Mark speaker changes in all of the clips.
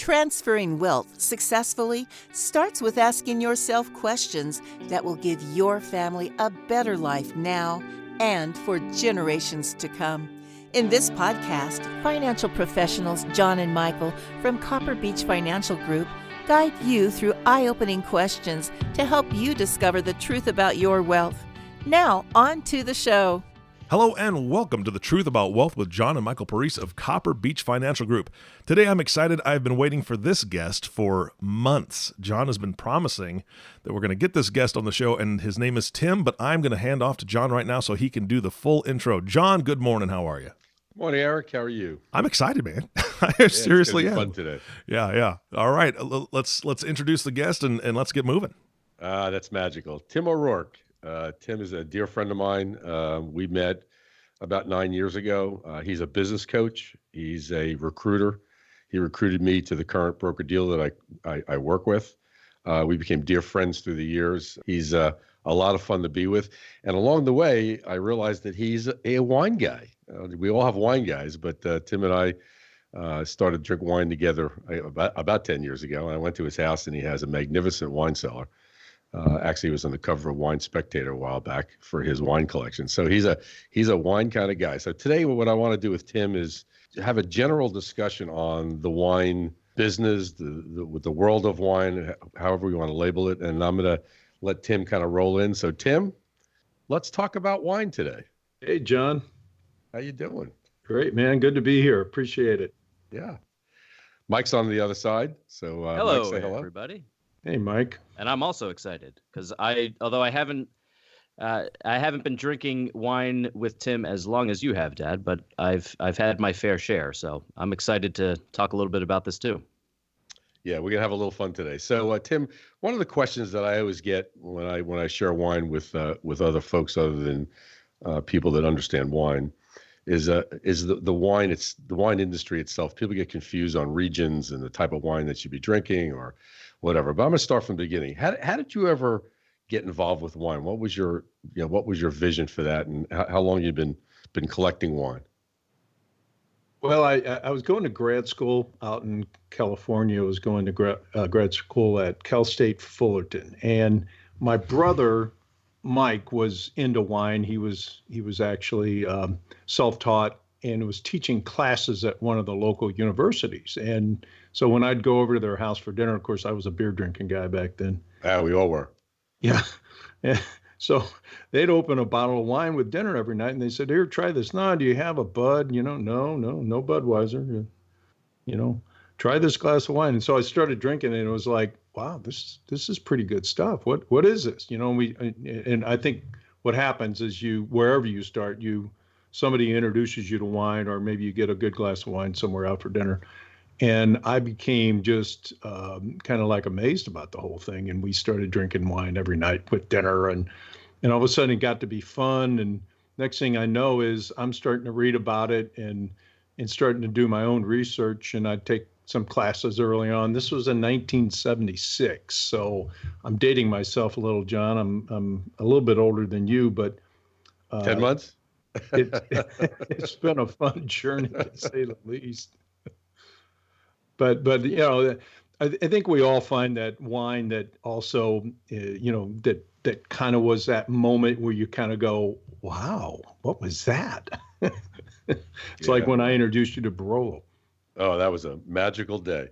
Speaker 1: Transferring wealth successfully starts with asking yourself questions that will give your family a better life now and for generations to come. In this podcast, financial professionals John and Michael from Copper Beech Financial Group guide you through eye-opening questions to help you discover the truth about your wealth. Now, on to the show.
Speaker 2: Hello and welcome to The Truth About Wealth with John and Michael Parise of Copper Beech Financial Group. Today I'm excited. I've been waiting for this guest for months. John has been promising that we're going to get this guest on the show, and his name is Tim, but I'm going to hand off to John right now so he can do the full intro. John, good morning. How are you?
Speaker 3: Morning, Eric. How are you?
Speaker 2: I'm excited, man. I seriously am.
Speaker 3: It's fun today.
Speaker 2: Yeah. All right. Let's introduce the guest and let's get moving.
Speaker 3: That's magical. Tim O'Rourke. Tim is a dear friend of mine. We met about 9 years ago. He's a business coach. He's a recruiter. He recruited me to the current broker deal that I work with. We became dear friends through the years. He's a lot of fun to be with. And along the way, I realized that he's a wine guy. We all have wine guys, but Tim and I started to drink wine together about 10 years ago. And I went to his house, and he has a magnificent wine cellar. Actually, he was on the cover of Wine Spectator a while back for his wine collection. So he's a wine kind of guy. So today, what I want to do with Tim is have a general discussion on the wine business, with the world of wine, however we want to label it. And I'm going to let Tim kind of roll in. So Tim, let's talk about wine today.
Speaker 4: Hey, John.
Speaker 3: How you doing?
Speaker 4: Great, man. Good to be here. Appreciate it.
Speaker 3: Yeah. Mike's on the other side. So
Speaker 5: hello,
Speaker 3: Mike, say hello,
Speaker 5: everybody.
Speaker 4: Hey, Mike.
Speaker 5: And I'm also excited because although I haven't been drinking wine with Tim as long as you have, Dad, but I've had my fair share. So I'm excited to talk a little bit about this too.
Speaker 3: Yeah, we're gonna have a little fun today. So Tim, one of the questions that I always get when I share wine with other folks other than people that understand wine is the wine. It's the wine industry itself. People get confused on regions and the type of wine that you'd be drinking or whatever. But I'm gonna start from the beginning. How did you ever get involved with wine? What was your vision for that, and how long you've been collecting wine?
Speaker 4: Well, I was going to grad school out in California. I was going to grad school at Cal State Fullerton, and my brother Mike was into wine. He was actually self-taught and was teaching classes at one of the local universities. And so when I'd go over to their house for dinner, of course, I was a beer drinking guy back then.
Speaker 3: Yeah, we all were.
Speaker 4: Yeah. So they'd open a bottle of wine with dinner every night, and they said, "Here, try this." "No, do you have a Bud?" No Budweiser. Try this glass of wine. And so I started drinking, and it was like, wow, this is pretty good stuff. What is this? And I think what happens is wherever you start, somebody introduces you to wine, or maybe you get a good glass of wine somewhere out for dinner. And I became just kind of like amazed about the whole thing. And we started drinking wine every night with dinner. And all of a sudden it got to be fun. And next thing I know is I'm starting to read about it and starting to do my own research. And I'd take some classes early on. This was in 1976. So I'm dating myself a little, John. I'm a little bit older than you, but
Speaker 3: 10 months?
Speaker 4: It's been a fun journey, to say the least. But I think we all find that wine that also, that kind of was that moment where you kind of go, wow, what was that? It's like when I introduced you to Barolo.
Speaker 3: Oh, that was a magical day.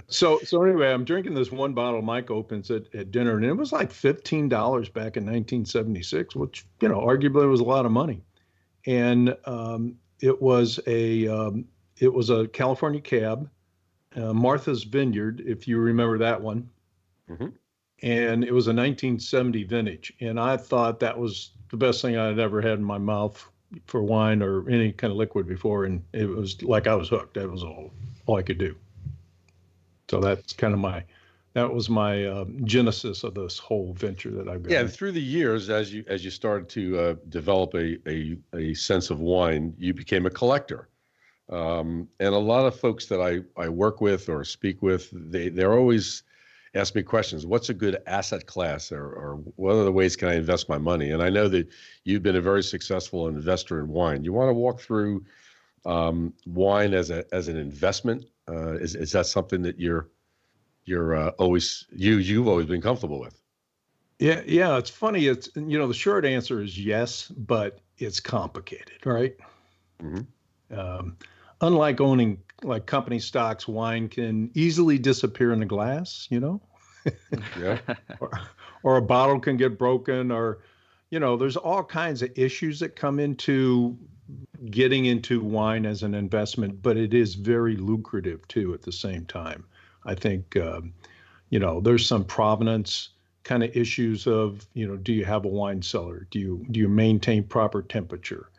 Speaker 4: So anyway, I'm drinking this one bottle Mike opens at dinner, and it was like $15 back in 1976, which, arguably was a lot of money. And it was a California cab, Martha's Vineyard, if you remember that one.
Speaker 3: Mm-hmm.
Speaker 4: And it was a 1970 vintage. And I thought that was the best thing I'd ever had in my mouth for wine or any kind of liquid before. And it was like I was hooked. That was all I could do. So that's kind of my genesis of this whole venture that I've got.
Speaker 3: Yeah, through the years, as you started to develop a sense of wine, you became a collector. And a lot of folks that I work with or speak with, they're always ask me questions. What's a good asset class, or what other ways can I invest my money? And I know that you've been a very successful investor in wine. You want to walk through Wine as an investment, is that something that you've always been comfortable with?
Speaker 4: Yeah. It's funny. It's, the short answer is yes, but it's complicated, right?
Speaker 3: Hmm.
Speaker 4: Um, Unlike owning like company stocks, wine can easily disappear in the glass,
Speaker 3: Yeah.
Speaker 4: or, or a bottle can get broken, or, there's all kinds of issues that come into getting into wine as an investment, but it is very lucrative too at the same time. I think, there's some provenance kind of issues of, do you have a wine cellar? Do you maintain proper temperature?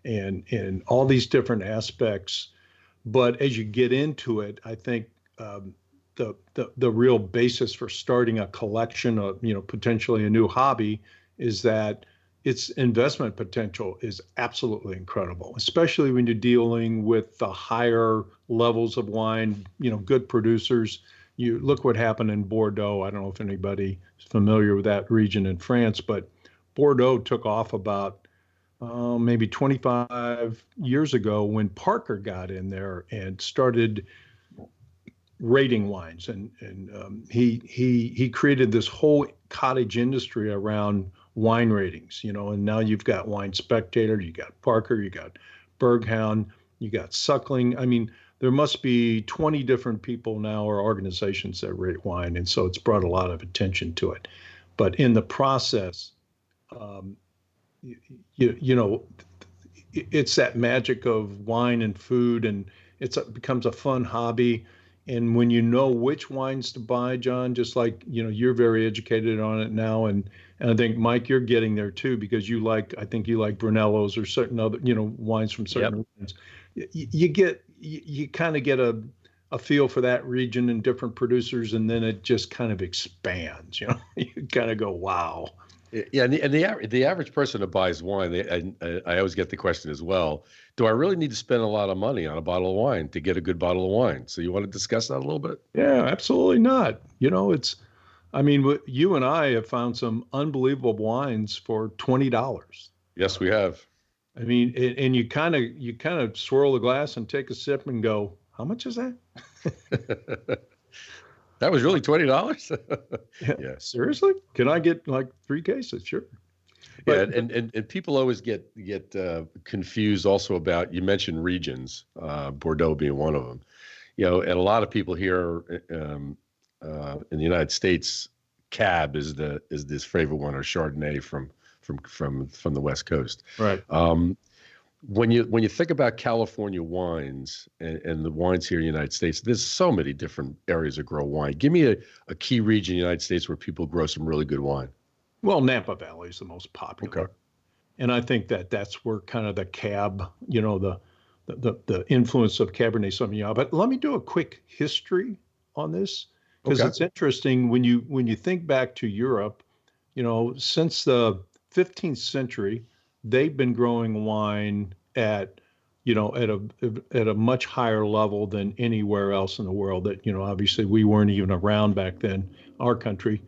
Speaker 4: And all these different aspects. But as you get into it, I think the real basis for starting a collection of, potentially a new hobby is that its investment potential is absolutely incredible, especially when you're dealing with the higher levels of wine, good producers. You look what happened in Bordeaux. I don't know if anybody is familiar with that region in France, but Bordeaux took off about maybe 25 years ago when Parker got in there and started rating wines, and he created this whole cottage industry around wine ratings, and now you've got Wine Spectator, you got Parker, you got Berghound, you got Suckling. I mean, there must be 20 different people now or organizations that rate wine, and so it's brought a lot of attention to it. But in the process, um, you, you know, it's that magic of wine and food, and it becomes a fun hobby. And when you know which wines to buy, John, just like you're very educated on it now, and I think Mike, you're getting there too because I think you like Brunellos or certain other wines from certain
Speaker 5: Yep.
Speaker 4: regions. You kind of get a feel for that region and different producers, and then it just kind of expands. You kind of go, wow.
Speaker 3: Yeah, and the average person that buys wine, I always get the question as well: do I really need to spend a lot of money on a bottle of wine to get a good bottle of wine? So you want to discuss that a little bit?
Speaker 4: Yeah, absolutely not. I mean, you and I have found some unbelievable wines for $20.
Speaker 3: Yes, we have.
Speaker 4: I mean, and you kind of swirl the glass and take a sip and go, how much is that?
Speaker 3: That was really $20.
Speaker 4: Yeah,
Speaker 3: Yeah.
Speaker 4: seriously? Can I get like 3 cases? Sure.
Speaker 3: Yeah,
Speaker 4: But
Speaker 3: and people always get confused also about, you mentioned regions, Bordeaux being one of them. And a lot of people here in the United States, Cab is this favorite one, or Chardonnay from the West Coast.
Speaker 4: right.
Speaker 3: When you think about California wines and the wines here in the United States, there's so many different areas that grow wine. Give me a key region in the United States where people grow some really good wine.
Speaker 4: Well, Napa Valley is the most
Speaker 3: Okay.
Speaker 4: popular. And I think that's where kind of the cab, the influence of Cabernet Sauvignon. But let me do a quick history on this because
Speaker 3: Okay.
Speaker 4: it's interesting when you think back to Europe, since the 15th century, they've been growing wine at a much higher level than anywhere else in the world. That obviously we weren't even around back then, our country,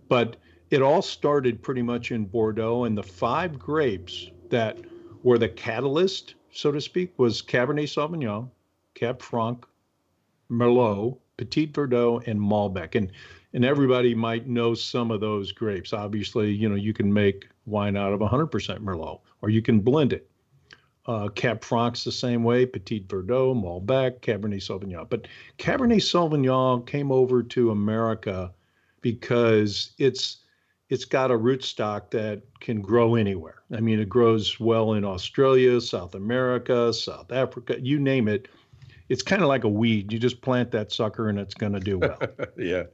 Speaker 4: but it all started pretty much in Bordeaux, and the five grapes that were the catalyst, so to speak, was Cabernet Sauvignon, Cab Franc, Merlot, Petit Verdot, and Malbec. And everybody might know some of those grapes. Obviously, you can make wine out of 100% Merlot, or you can blend it. Cab Franc's the same way, Petit Verdot, Malbec, Cabernet Sauvignon. But Cabernet Sauvignon came over to America because it's got a rootstock that can grow anywhere. I mean, it grows well in Australia, South America, South Africa, you name it. It's kind of like a weed. You just plant that sucker and it's going to do well.
Speaker 3: Yeah.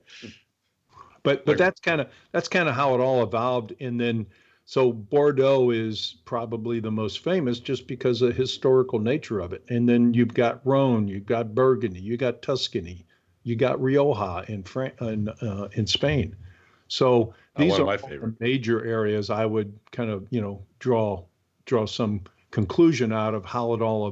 Speaker 4: But that's kind of how it all evolved. And then so Bordeaux is probably the most famous just because of the historical nature of it. And then you've got Rhone, you've got Burgundy, you got Tuscany, you got Rioja in Spain. So
Speaker 3: One
Speaker 4: these
Speaker 3: of
Speaker 4: are
Speaker 3: my
Speaker 4: all
Speaker 3: favorite.
Speaker 4: the major areas I would kind of draw some conclusion out of how it all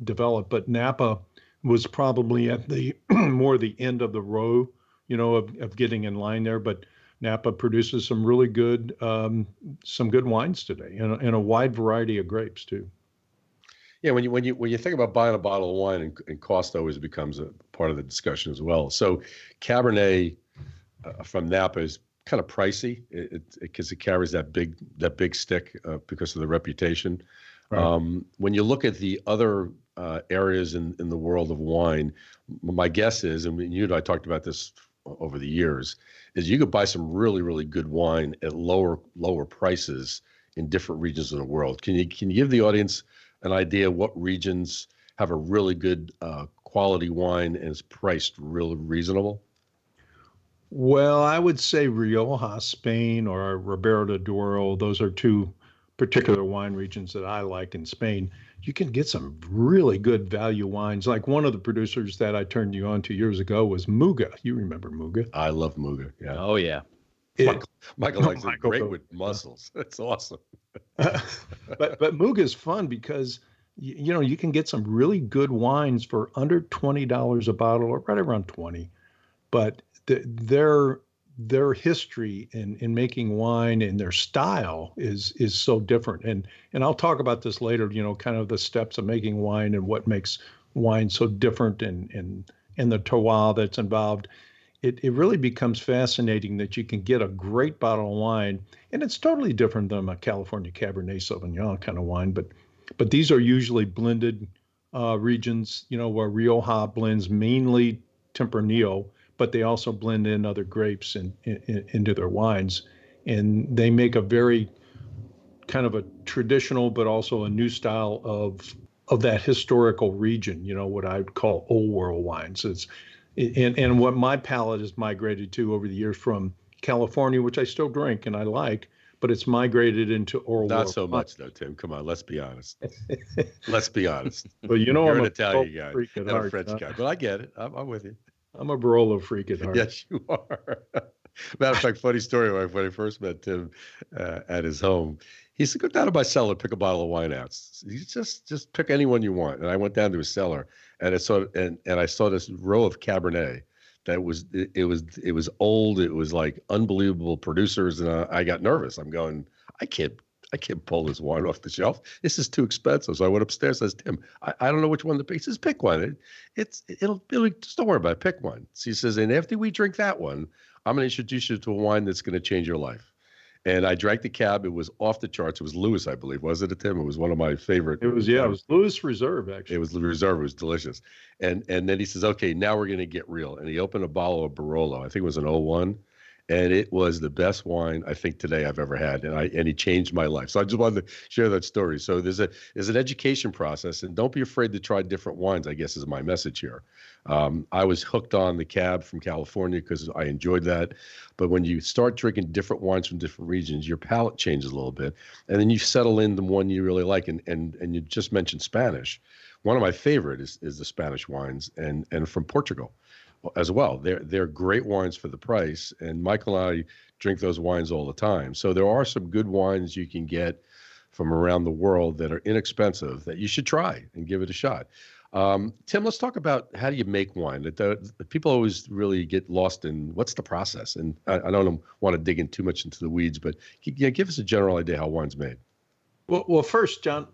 Speaker 4: developed. But Napa was probably at the more the end of the row, of getting in line there. But Napa produces some good wines today, and a wide variety of grapes too.
Speaker 3: Yeah, when you think about buying a bottle of wine, and cost always becomes a part of the discussion as well. So Cabernet from Napa is kind of pricey because it carries that big stick because of the reputation.
Speaker 4: Right.
Speaker 3: When you look at the other areas in the world of wine, my guess is, and you and I talked about this over the years, is you could buy some really, really good wine at lower prices in different regions of the world. Can you give the audience an idea what regions have a really good quality wine and is priced real reasonable?
Speaker 4: Well, I would say Rioja, Spain, or Ribera del Duero. Those are two particular wine regions that I like in Spain. You can get some really good value wines. Like one of the producers that I turned you on to years ago was Muga. You remember Muga?
Speaker 3: I love Muga. Yeah.
Speaker 5: Oh yeah.
Speaker 4: It,
Speaker 3: Michael likes it
Speaker 4: Michael,
Speaker 3: great with mussels. That's awesome.
Speaker 4: but Muga is fun because you can get some really good wines for under $20 a bottle, or right around 20. But their history in making wine and their style is so different. And I'll talk about this later. Kind of the steps of making wine and what makes wine so different, and the terroir that's involved. It really becomes fascinating that you can get a great bottle of wine, and it's totally different than a California Cabernet Sauvignon kind of wine. But these are usually blended regions, where Rioja blends mainly Tempranillo, but they also blend in other grapes into their wines, and they make a very kind of a traditional, but also a new style of that historical region. What I would call old world wines. And what my palate has migrated to over the years from California, which I still drink and I like, but it's migrated into old
Speaker 3: Not
Speaker 4: world
Speaker 3: so
Speaker 4: wine.
Speaker 3: much though, Tim. Come on, let's be honest. Let's be honest.
Speaker 4: But
Speaker 3: You're
Speaker 4: I'm
Speaker 3: an
Speaker 4: a
Speaker 3: Italian
Speaker 4: Barolo
Speaker 3: guy
Speaker 4: freak at
Speaker 3: and a
Speaker 4: heart.
Speaker 3: French guy, but I get it. I'm with you.
Speaker 4: I'm a Barolo freak at heart.
Speaker 3: Yes, you are. Matter of fact, funny story. When I first met Tim at his home, he said, "Go down to my cellar, pick a bottle of wine out. You just pick any one you want." And I went down to his cellar, and I saw this row of Cabernet that was old. It was like unbelievable producers, and I got nervous. I'm going, I can't pull this wine off the shelf. This is too expensive. So I went upstairs. Says Tim, I don't know which one to pick. He says, pick one. It'll just don't worry about it. Pick one. So he says, and after we drink that one, I'm going to introduce you to a wine that's going to change your life. And I drank the Cab. It was off the charts. It was Lewis, I believe. Was it, Tim? It was one of my favorite.
Speaker 4: It was Lewis Reserve, actually.
Speaker 3: It was the Reserve. It was delicious. And then he says, okay, now we're going to get real. And he opened a bottle of Barolo. I think it was an '01. And it was the best wine I think today I've ever had, and he changed my life. So I just wanted to share that story. So there's an education process, and don't be afraid to try different wines, I guess is my message here. I was hooked on the Cab from California because I enjoyed that. But when you start drinking different wines from different regions, your palate changes a little bit, and then you settle in the one you really like. And you just mentioned Spanish. One of my favorite is the Spanish wines, and from Portugal as well. They're great wines for the price, and Michael and I drink those wines all the time. So there are some good wines you can get from around the world that are inexpensive that you should try and give it a shot. Tim, let's talk about how do you make wine. The people always really get lost in what's the process, and I don't want to dig in too much into the weeds, but give us a general idea how wine's made.
Speaker 4: Well, first, John,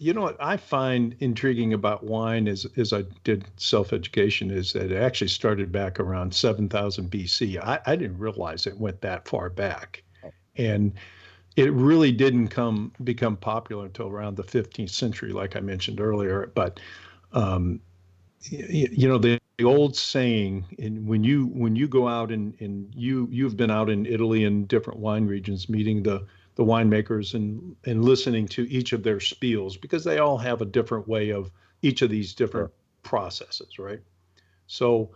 Speaker 4: what I find intriguing about wine as I did self-education is that it actually started back around 7,000 BC. I didn't realize it went that far back. And it really didn't become popular until around the 15th century, like I mentioned earlier. But, the old saying, and when you go out and you've been out in Italy and different wine regions meeting the winemakers and listening to each of their spiels, because they all have a different way of each of these different processes, right? So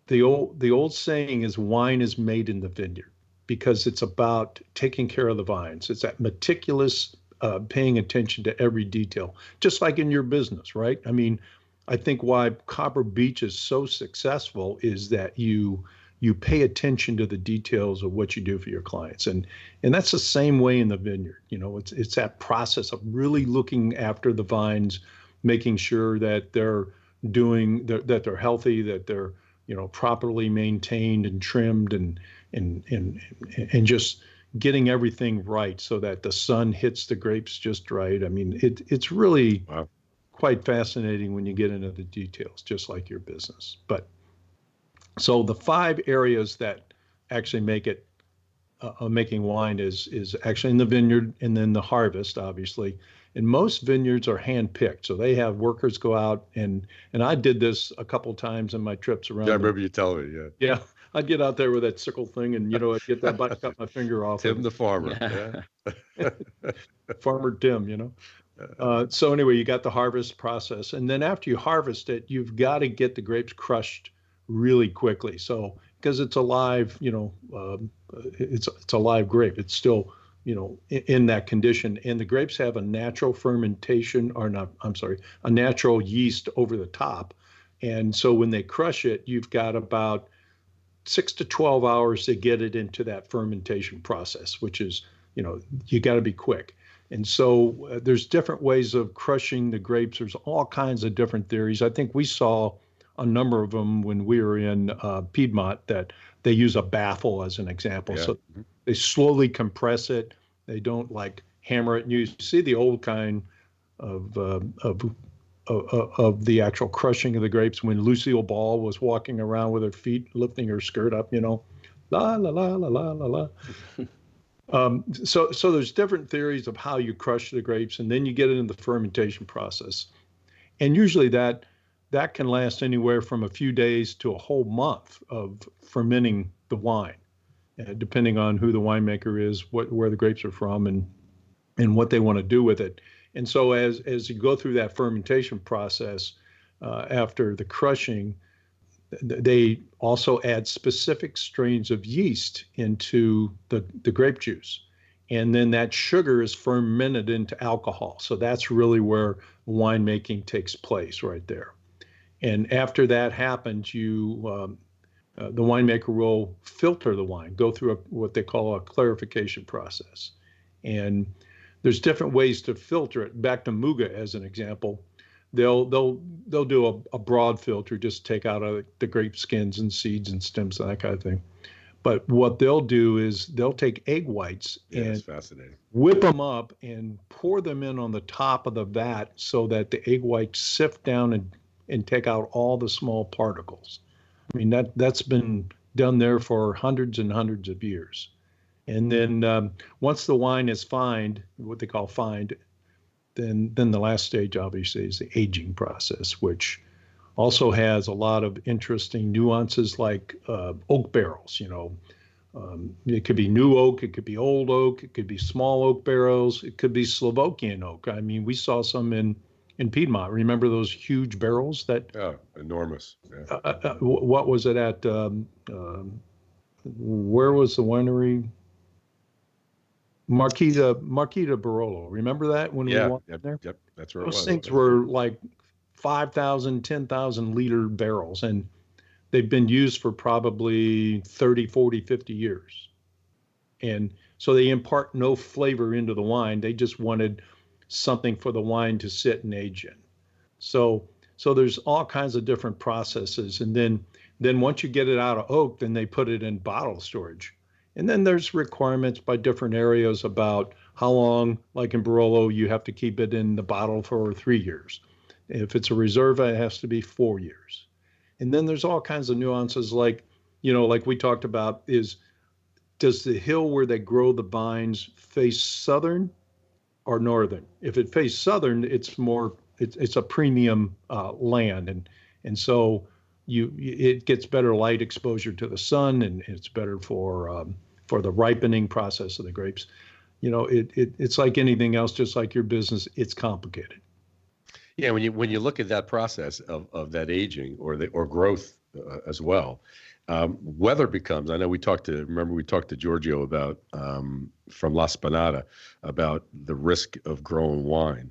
Speaker 4: the old saying is wine is made in the vineyard, because it's about taking care of the vines. It's that meticulous paying attention to every detail, just like in your business, right? I mean, I think why Copper Beech is so successful is that you pay attention to the details of what you do for your clients. And that's the same way in the vineyard. It's that process of really looking after the vines, making sure that they're healthy, that they're, properly maintained and trimmed and just getting everything right so that the sun hits the grapes just right. I mean, it's really quite fascinating when you get into the details, just like your business. But so the 5 areas that actually make it making wine is actually in the vineyard and then the harvest, obviously. And most vineyards are hand picked, so they have workers go out and I did this a couple times in my trips around.
Speaker 3: Yeah, I remember you telling me. Yeah.
Speaker 4: Yeah, I'd get out there with that sickle thing, and I'd get that button, cut my finger off.
Speaker 3: Tim the farmer. Yeah.
Speaker 4: Farmer Tim. So anyway, you got the harvest process, and then after you harvest it, you've got to get the grapes crushed really quickly. So because it's a live, it's a live grape. It's still, in that condition, and the grapes have a natural fermentation, or not, I'm sorry, a natural yeast over the top. And so when they crush it, you've got about 6 to 12 hours to get it into that fermentation process, which is, you got to be quick. And so there's different ways of crushing the grapes. There's all kinds of different theories. I think we saw a number of them when we were in Piedmont, that they use a baffle as an example.
Speaker 3: Yeah.
Speaker 4: So they slowly compress it. They don't like hammer it. And you see the old kind of the actual crushing of the grapes when Lucille Ball was walking around with her feet lifting her skirt up, la la la la la la la. So there's different theories of how you crush the grapes, and then you get it in the fermentation process. And usually that can last anywhere from a few days to a whole month of fermenting the wine, depending on who the winemaker is, where the grapes are from, and what they want to do with it. And so as you go through that fermentation process, after the crushing, they also add specific strains of yeast into the grape juice. And then that sugar is fermented into alcohol. So that's really where winemaking takes place right there. And after that happens, the winemaker will filter the wine, go through what they call a clarification process. And there's different ways to filter it. Back to Muga as an example, they'll do a broad filter, just take out the grape skins and seeds and stems and that kind of thing. But what they'll do is they'll take egg whites and whip them up and pour them in on the top of the vat so that the egg whites sift down and take out all the small particles. I mean, that's been done there for hundreds and hundreds of years. And then once the wine is fined, what they call fined, then the last stage obviously is the aging process, which also has a lot of interesting nuances, like oak barrels. It could be new oak, it could be old oak, it could be small oak barrels, it could be Slovakian oak. I mean, we saw some in Piedmont. Remember those huge barrels that?
Speaker 3: Oh, enormous. Yeah.
Speaker 4: What was it at? Where was the winery? Marquita Barolo. Remember that when we walked there? Yep,
Speaker 3: that's where it was.
Speaker 4: Those things were like 5,000, 10,000 liter barrels, and they've been used for probably 30, 40, 50 years. And so they impart no flavor into the wine. They just wanted something for the wine to sit and age in. So there's all kinds of different processes. And then once you get it out of oak, then they put it in bottle storage. And then there's requirements by different areas about how long, like in Barolo, you have to keep it in the bottle for 3 years. If it's a Reserva, it has to be 4 years. And then there's all kinds of nuances, like we talked about, does the hill where they grow the vines face southern or northern? If it faces southern, it's a premium land, and so it gets better light exposure to the sun, and it's better for the ripening process of the grapes. It's like anything else, just like your business, it's complicated.
Speaker 3: Yeah, when you look at that process of that aging or growth as well, weather becomes. I know we talked to Giorgio about from La Spinata about the risk of growing wine,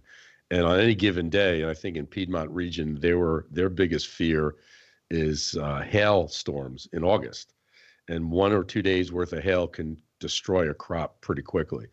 Speaker 3: and on any given day, and I think in Piedmont region, their biggest fear is hail storms in August, and 1 or 2 days worth of hail can destroy a crop pretty quickly.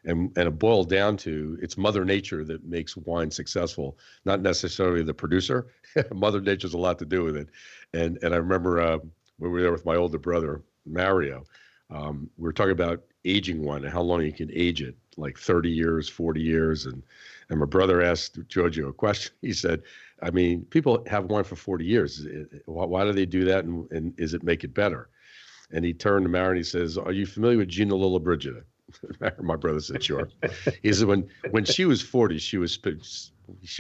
Speaker 3: And it boiled down to, it's Mother Nature that makes wine successful, not necessarily the producer. Mother Nature's a lot to do with it. And I remember when we were there with my older brother, Mario, we were talking about aging wine and how long you can age it. like 30 years, 40 years. And my brother asked Giorgio a question. He said, I mean, people have wine for 40 years. Why do they do that? And is it make it better? And he turned to Mara and he says, are you familiar with Gina Lollobrigida? My brother said, sure. He said, when she was 40, she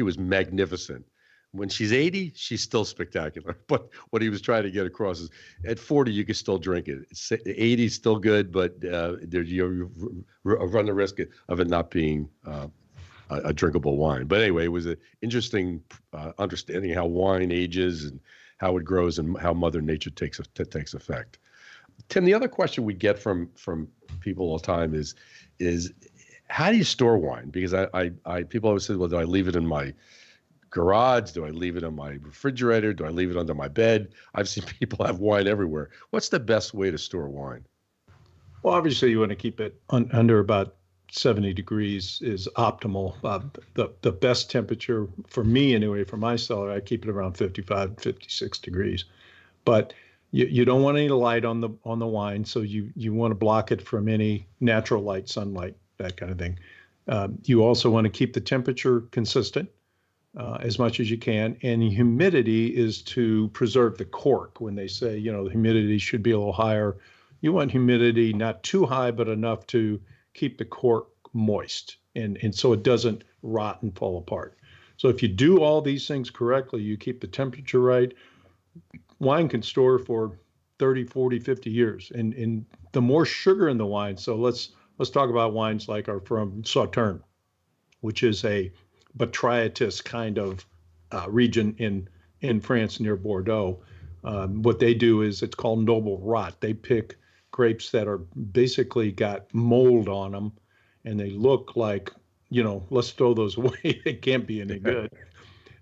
Speaker 3: was magnificent. When she's 80, she's still spectacular. But what he was trying to get across is at 40, you can still drink it. 80 is still good, but you run the risk of it not being a drinkable wine. But anyway, it was an interesting understanding how wine ages and how it grows and how Mother Nature takes effect. Tim, the other question we get from people all the time is how do you store wine? Because I people always say, well, do I leave it in my garage? Do I leave it on my refrigerator? Do I leave it under my bed? I've seen people have wine everywhere. What's the best way to store wine?
Speaker 4: Well, obviously you want to keep it under about 70 degrees is optimal. The best temperature for me anyway, for my cellar, I keep it around 55, 56 degrees. But you don't want any light on the wine, so you want to block it from any natural light, sunlight, that kind of thing. You also want to keep the temperature consistent as much as you can, and humidity is to preserve the cork. When they say, the humidity should be a little higher, you want humidity not too high, but enough to keep the cork moist, and so it doesn't rot and fall apart. So if you do all these things correctly, you keep the temperature right, wine can store for 30, 40, 50 years. And the more sugar in the wine, so let's talk about wines like are from Sauternes, which is a Botrytis kind of region in France near Bordeaux. What they do is it's called noble rot. They pick grapes that are basically got mold on them, and they look like, let's throw those away. They can't be any good.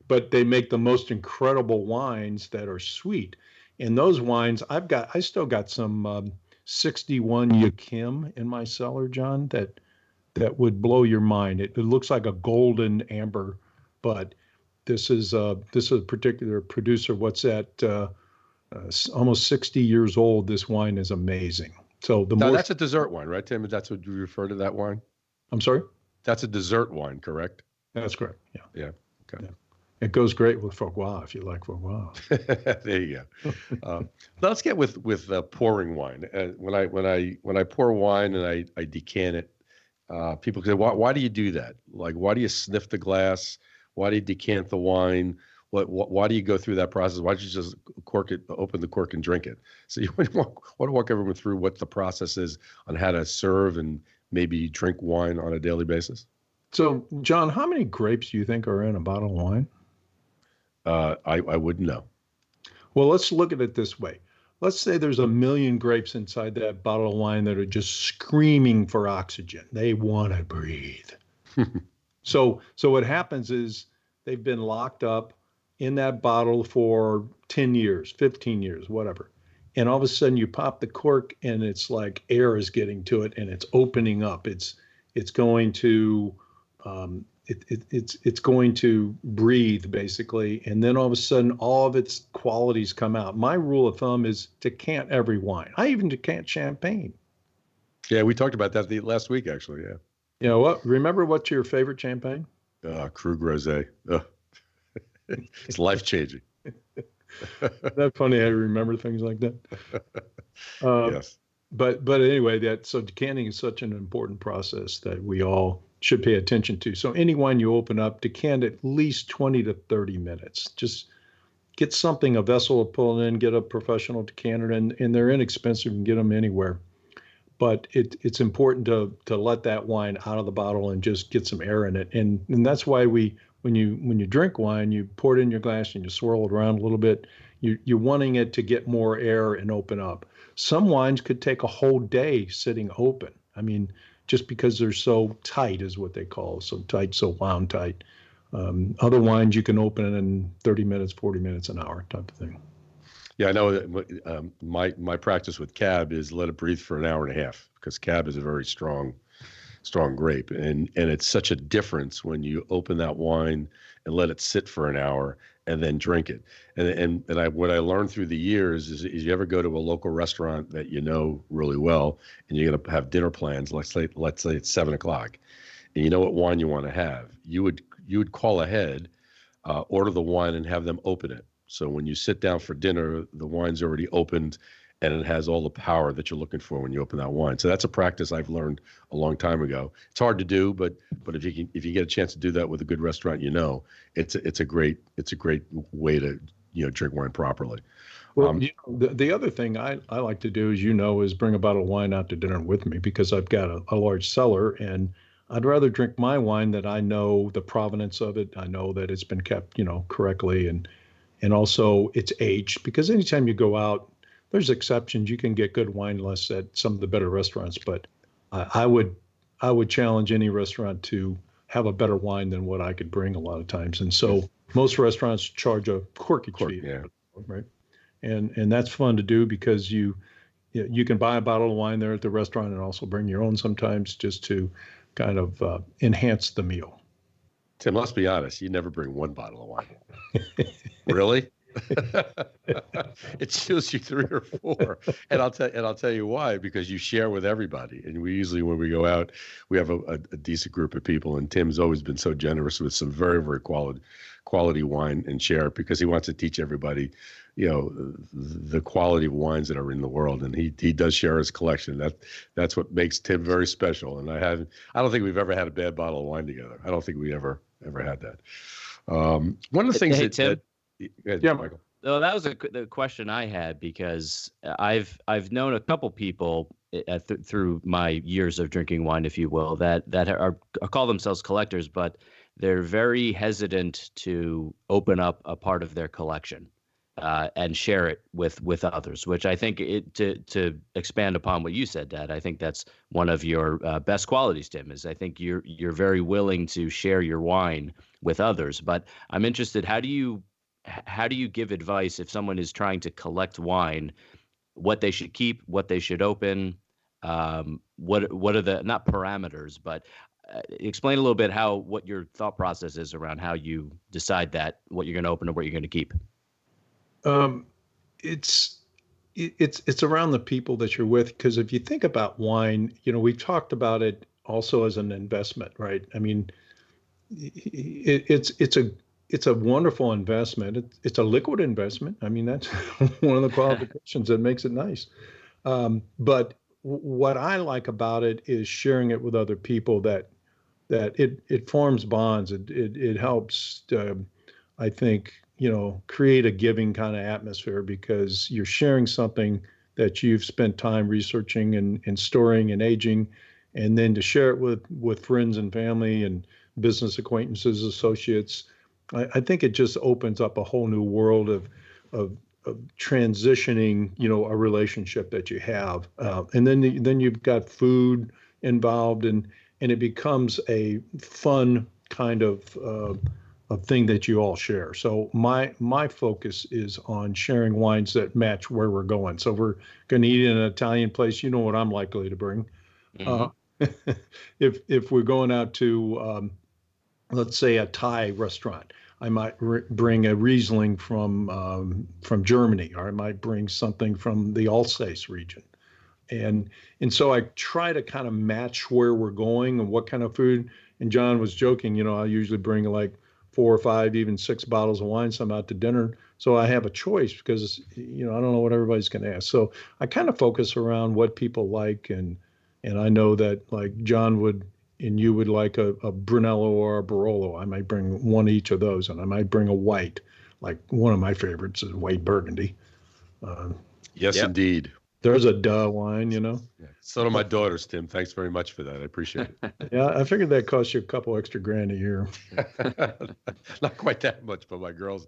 Speaker 4: But they make the most incredible wines that are sweet. And those wines, I still got some 61 Yakim in my cellar, John, that would blow your mind. It looks like a golden amber, but this is a particular producer. What's that? Almost 60 years old. This wine is amazing. So
Speaker 3: that's a dessert wine, right, Tim? That's what you refer to that wine?
Speaker 4: I'm sorry?
Speaker 3: That's a dessert wine, correct?
Speaker 4: That's correct. Yeah.
Speaker 3: Yeah. Okay.
Speaker 4: Yeah. It goes great with foie if you like foie.
Speaker 3: There you go. Let's get with pouring wine. When I pour wine and I decant it, people say, why do you do that? Like, why do you sniff the glass? Why do you decant the wine? Why do you go through that process? Why don't you just open the cork and drink it? So you want to walk everyone through what the process is on how to serve and maybe drink wine on a daily basis?
Speaker 4: So, John, how many grapes do you think are in a bottle of wine?
Speaker 3: I wouldn't know.
Speaker 4: Well, let's look at it this way. Let's say there's 1 million grapes inside that bottle of wine that are just screaming for oxygen. They want to breathe. So what happens is they've been locked up in that bottle for 10 years, 15 years, whatever. And all of a sudden you pop the cork and it's like air is getting to it and it's opening up. It's going to it's going to breathe basically, and then all of a sudden all of its qualities come out. My rule of thumb is decant every wine. I even decant champagne.
Speaker 3: Yeah, we talked about that last week actually. Yeah.
Speaker 4: You know what? Remember what's your favorite champagne?
Speaker 3: Krug Rosé. It's life changing.
Speaker 4: Isn't that funny how you remember things like that?
Speaker 3: Yes.
Speaker 4: But anyway, so decanting is such an important process that we all should pay attention to. So any wine you open up, decant at least 20 to 30 minutes. Just get a vessel to pull in, get a professional decanter, and they're inexpensive. You can get them anywhere. But it's important to let that wine out of the bottle and just get some air in it. And that's why when you drink wine, you pour it in your glass and you swirl it around a little bit. You're wanting it to get more air and open up. Some wines could take a whole day sitting open. I mean, just because they're so tight is what they call so tight, so wound tight. Other wines you can open it in 30 minutes, 40 minutes, an hour type of thing.
Speaker 3: Yeah, I know that my practice with Cab is let it breathe for an hour and a half because Cab is a very strong strong grape, and it's such a difference when you open that wine and let it sit for an hour and then drink it. What I learned through the years is you ever go to a local restaurant that you know really well, and you're gonna have dinner plans. Let's say it's 7 o'clock, and you know what wine you want to have. You would call ahead, order the wine, and have them open it. So when you sit down for dinner, the wine's already opened, and it has all the power that you're looking for when you open that wine. So that's a practice I've learned a long time ago. It's hard to do, but if you get a chance to do that with a good restaurant, it's a great way to drink wine properly.
Speaker 4: Well, the other thing I like to do, is bring a bottle of wine out to dinner with me, because I've got a large cellar, and I'd rather drink my wine that I know the provenance of it. I know that it's been kept, correctly, and also it's aged, because anytime you go out, there's exceptions. You can get good wine lists at some of the better restaurants, but I would challenge any restaurant to have a better wine than what I could bring a lot of times. And so most restaurants charge a corkage fee,
Speaker 3: yeah.
Speaker 4: right? And that's fun to do, because you can buy a bottle of wine there at the restaurant and also bring your own sometimes, just to kind of enhance the meal.
Speaker 3: Tim, let's be honest. You never bring one bottle of wine. Really? It's usually 3 or 4, and I'll tell you why. Because you share with everybody, and we usually, when we go out, we have a decent group of people. And Tim's always been so generous with some very, very quality wine and share, because he wants to teach everybody, the quality of wines that are in the world, and he does share his collection. That's what makes Tim very special. And I don't think we've ever had a bad bottle of wine together. I don't think we ever had that. One of the things
Speaker 5: Tim.
Speaker 3: Yeah, Michael.
Speaker 5: Oh, that was the question I had, because I've known a couple people through my years of drinking wine, if you will, that call themselves collectors, but they're very hesitant to open up a part of their collection and share it with others. Which I think, to expand upon what you said, Dad, I think that's one of your best qualities, Tim. Is I think you're very willing to share your wine with others. But I'm interested, how do you give advice if someone is trying to collect wine, what they should keep, what they should open, what are the, not parameters, but explain a little bit what your thought process is around how you decide that what you're going to open and what you're going to keep.
Speaker 4: It's around the people that you're with, because if you think about wine, we've talked about it also as an investment, right? I mean, it's a wonderful investment. It's a liquid investment. I mean, that's one of the qualifications that makes it nice. But what I like about it is sharing it with other people, that it forms bonds. It helps, I think, create a giving kind of atmosphere, because you're sharing something that you've spent time researching and storing and aging, and then to share it with friends and family and business acquaintances, associates. I think it just opens up a whole new world of transitioning, a relationship that you have, and then you've got food involved, and it becomes a fun kind of thing that you all share. So my focus is on sharing wines that match where we're going. So we're going to eat in an Italian place. You know what I'm likely to bring. Mm-hmm. If we're going out to let's say a Thai restaurant, I might bring a Riesling from Germany, or I might bring something from the Alsace region. And so I try to kind of match where we're going and what kind of food. And John was joking, I usually bring like 4 or 5, even 6 bottles of wine, some out to dinner. So I have a choice, because, I don't know what everybody's going to ask. So I kind of focus around what people like. And I know that, like, John would, and you would like a Brunello or a Barolo. I might bring one each of those, and I might bring a white. Like, one of my favorites is white Burgundy.
Speaker 3: Yes, yep. Indeed.
Speaker 4: There's a duh wine,
Speaker 3: Yeah. So do my daughters, Tim. Thanks very much for that. I appreciate it.
Speaker 4: Yeah, I figured that costs you a couple extra grand a year.
Speaker 3: Not quite that much, but my girls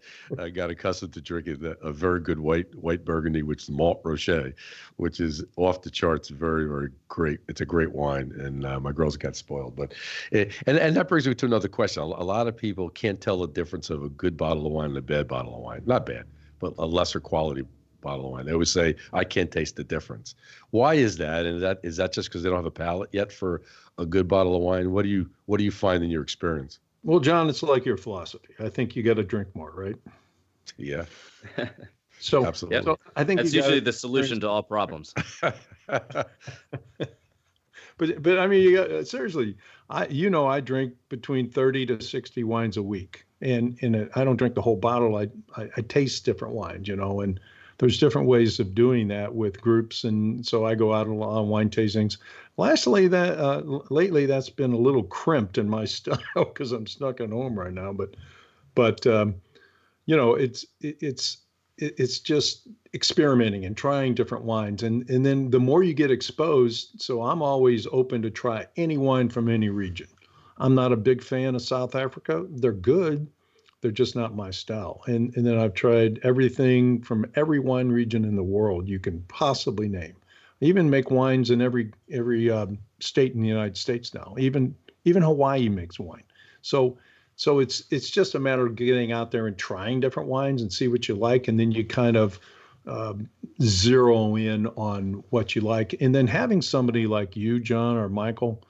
Speaker 3: got accustomed to drinking a very good white Burgundy, which is Malt Rocher, which is off the charts, very, very great. It's a great wine, and my girls got spoiled. But and that brings me to another question. A lot of people can't tell the difference of a good bottle of wine and a bad bottle of wine. Not bad, but a lesser quality bottle of wine. They always say, I can't taste the difference. Why is that? And is that just because they don't have a palate yet for a good bottle of wine? What do you find in your experience?
Speaker 4: Well, John, it's like your philosophy. I think you got to drink more, right?
Speaker 3: Yeah,
Speaker 4: So,
Speaker 3: absolutely.
Speaker 4: so I think
Speaker 5: That's usually the solution to all problems.
Speaker 4: But I mean, you got, seriously, I drink between 30 to 60 wines a week, and I don't drink the whole bottle. I taste different wines, and there's different ways of doing that with groups, and so I go out on wine tastings. Lately, that's been a little crimped in my style because I'm stuck at home right now. But it's just experimenting and trying different wines, and then the more you get exposed. So I'm always open to try any wine from any region. I'm not a big fan of South Africa. They're good, they're just not my style. And then I've tried everything from every wine region in the world you can possibly name. I even make wines in every state in the United States now. Even Hawaii makes wine. So it's just a matter of getting out there and trying different wines and see what you like, and then you kind of zero in on what you like, and then having somebody like you, John, or Michael,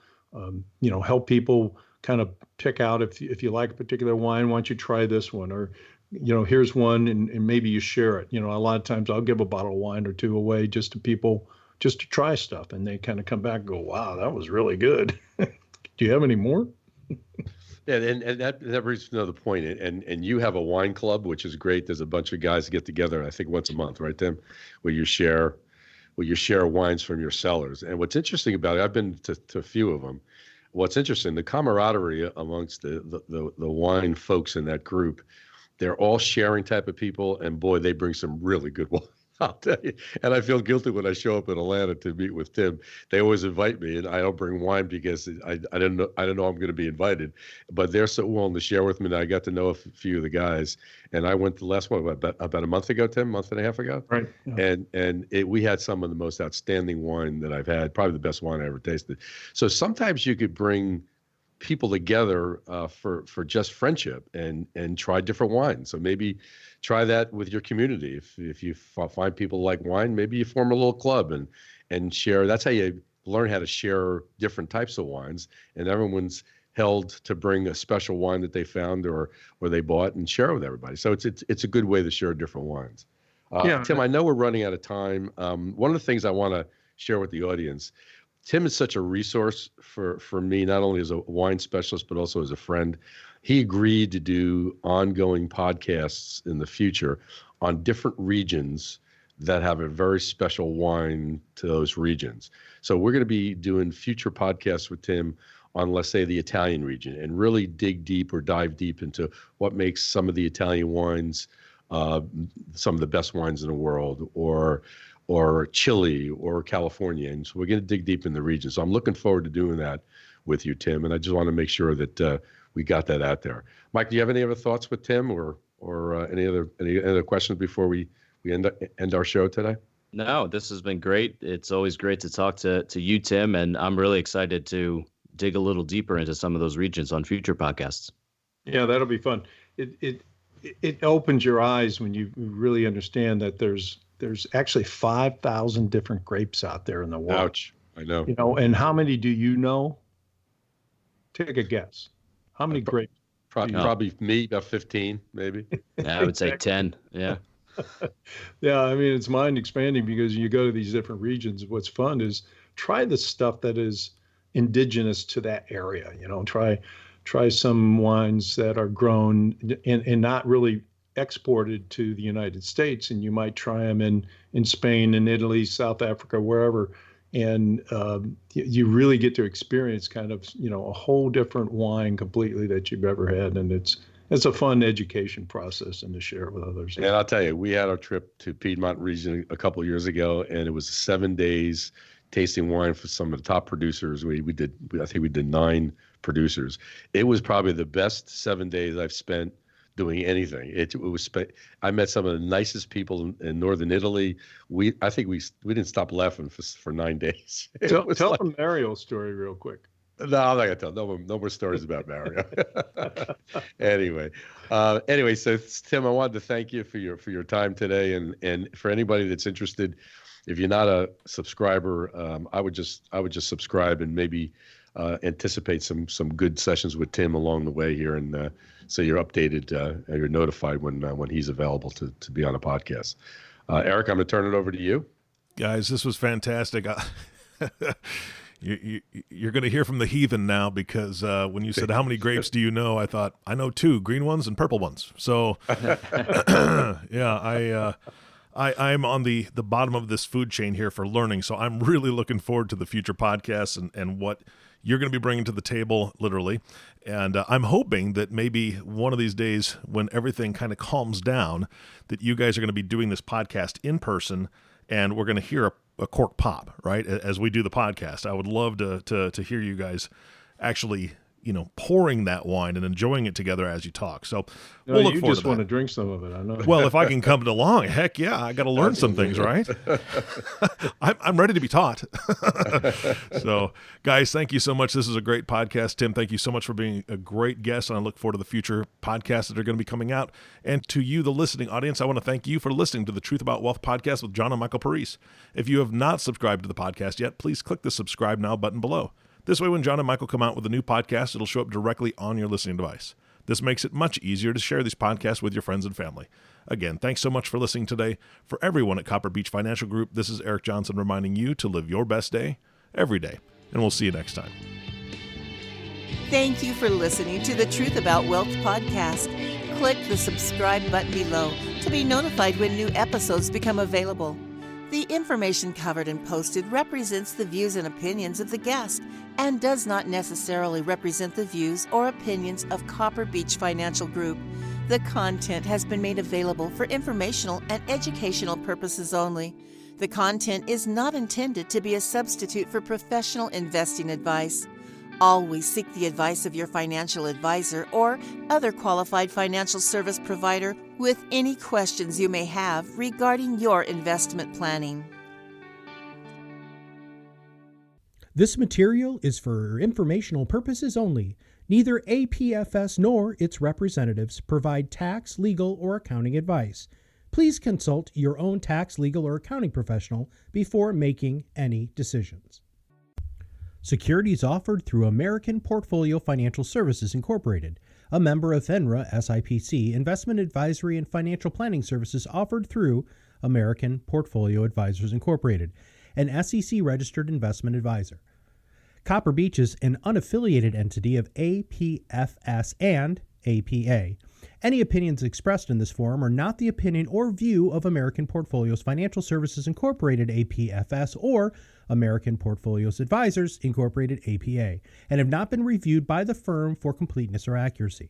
Speaker 4: help people kind of pick out if you like a particular wine, why don't you try this one, or here's one, and maybe you share it. A lot of times I'll give a bottle of wine or two away just to people just to try stuff, and they kind of come back and go, wow, that was really good. Do you have any more?
Speaker 3: Yeah, and that brings me to another point. And you have a wine club, which is great. There's a bunch of guys that get together, I think once a month, right, Tim, where you share wines from your cellars. And what's interesting about it, I've been to a few of them. What's interesting, the camaraderie amongst the wine folks in that group, they're all sharing type of people, and boy, they bring some really good wine. I'll tell you. And I feel guilty when I show up in Atlanta to meet with Tim. They always invite me, and I don't bring wine because I don't know I'm going to be invited. But they're so willing to share with me. And I got to know a few of the guys. And I went to the last one about a month ago, Tim, month and a half ago.
Speaker 4: Right. Yeah.
Speaker 3: And we had some of the most outstanding wine that I've had, probably the best wine I ever tasted. So sometimes you could bring people together for just friendship and try different wines. So maybe try that with your community. If you find people like wine, maybe you form a little club and share. That's how you learn how to share different types of wines. And everyone's held to bring a special wine that they found or they bought and share with everybody. So it's a good way to share different wines. Tim, I know we're running out of time. One of the things I want to share with the audience, Tim is such a resource for me, not only as a wine specialist, but also as a friend. He agreed to do ongoing podcasts in the future on different regions that have a very special wine to those regions. So we're going to be doing future podcasts with Tim on, let's say, the Italian region, and really dig deep or dive deep into what makes some of the Italian wines some of the best wines in the world, or Chile or California. And so we're going to dig deep in the region. So I'm looking forward to doing that with you, Tim. And I just want to make sure that we got that out there. Mike, do you have any other thoughts with Tim or any other questions before we end our show today?
Speaker 5: No, this has been great. It's always great to talk to you, Tim. And I'm really excited to dig a little deeper into some of those regions on future podcasts.
Speaker 4: Yeah, that'll be fun. It opens your eyes when you really understand that there's actually 5,000 different grapes out there in the world.
Speaker 3: Ouch. I know.
Speaker 4: And how many do you know? Take a guess. How many grapes?
Speaker 3: Probably me, about 15, maybe.
Speaker 5: Yeah, I would say 10. Yeah.
Speaker 4: Yeah, I mean, it's mind expanding because you go to these different regions. What's fun is try the stuff that is indigenous to that area. Try some wines that are grown and not really exported to the United States, and you might try them in Spain and Italy, South Africa, wherever, and you really get to experience kind of a whole different wine completely that you've ever had, and it's a fun education process and to share it with others.
Speaker 3: And I'll tell you, we had our trip to Piedmont region a couple of years ago, and it was 7 days tasting wine for some of the top producers. I think we did 9 producers. It was probably the best 7 days I've spent doing anything. I met some of the nicest people in northern Italy. I think we didn't stop laughing for 9 days.
Speaker 4: Tell the Mario story real quick.
Speaker 3: No, I'm not gonna tell. No more stories about Mario. Anyway, so Tim, I wanted to thank you for your time today, and for anybody that's interested, if you're not a subscriber, I would just subscribe and maybe anticipate some good sessions with Tim along the way here, and so you're updated, you're notified when he's available to be on a podcast. Eric, I'm going to turn it over to you.
Speaker 2: Guys, this was fantastic. You're going to hear from the heathen now, because when you said how many grapes do you know, I thought I know 2, green ones and purple ones. So yeah, I'm on the bottom of this food chain here for learning. So I'm really looking forward to the future podcasts and what you're going to be bringing to the table, literally. And I'm hoping that maybe one of these days, when everything kind of calms down, that you guys are going to be doing this podcast in person, and we're going to hear a cork pop, right, as we do the podcast. I would love to hear you guys actually, pouring that wine and enjoying it together as you talk. So we'll look forward to that. You just want
Speaker 4: to drink some of it, I know.
Speaker 2: Well, if I can come along, heck yeah, I got to learn some things, right? I'm ready to be taught. So, guys, thank you so much. This is a great podcast. Tim, thank you so much for being a great guest, and I look forward to the future podcasts that are going to be coming out. And to you, the listening audience, I want to thank you for listening to the Truth About Wealth podcast with John and Michael Parise. If you have not subscribed to the podcast yet, please click the subscribe now button below. This way, when John and Michael come out with a new podcast, it'll show up directly on your listening device. This makes it much easier to share these podcasts with your friends and family. Again, thanks so much for listening today. For everyone at Copper Beech Financial Group, this is Eric Johnson reminding you to live your best day every day. And we'll see you next time.
Speaker 1: Thank you for listening to the Truth About Wealth podcast. Click the subscribe button below to be notified when new episodes become available. The information covered and posted represents the views and opinions of the guest and does not necessarily represent the views or opinions of Copper Beech Financial Group. The content has been made available for informational and educational purposes only. The content is not intended to be a substitute for professional investing advice. Always seek the advice of your financial advisor or other qualified financial service provider with any questions you may have regarding your investment planning.
Speaker 6: This material is for informational purposes only. Neither APFS nor its representatives provide tax, legal, or accounting advice. Please consult your own tax, legal, or accounting professional before making any decisions. Securities offered through American Portfolio Financial Services Incorporated, a member of FINRA SIPC. Investment advisory and financial planning services offered through American Portfolio Advisors Incorporated, an SEC-registered investment advisor. Copper Beech is an unaffiliated entity of APFS and APA. Any opinions expressed in this forum are not the opinion or view of American Portfolios Financial Services Incorporated, APFS, or American Portfolios Advisors Incorporated, APA, and have not been reviewed by the firm for completeness or accuracy.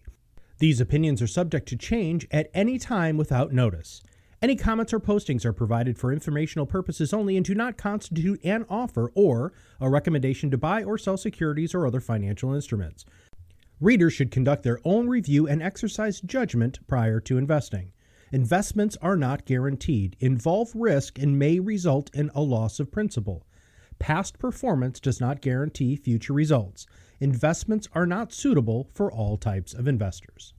Speaker 6: These opinions are subject to change at any time without notice. Any comments or postings are provided for informational purposes only and do not constitute an offer or a recommendation to buy or sell securities or other financial instruments. Readers should conduct their own review and exercise judgment prior to investing. Investments are not guaranteed, involve risk, and may result in a loss of principal. Past performance does not guarantee future results. Investments are not suitable for all types of investors.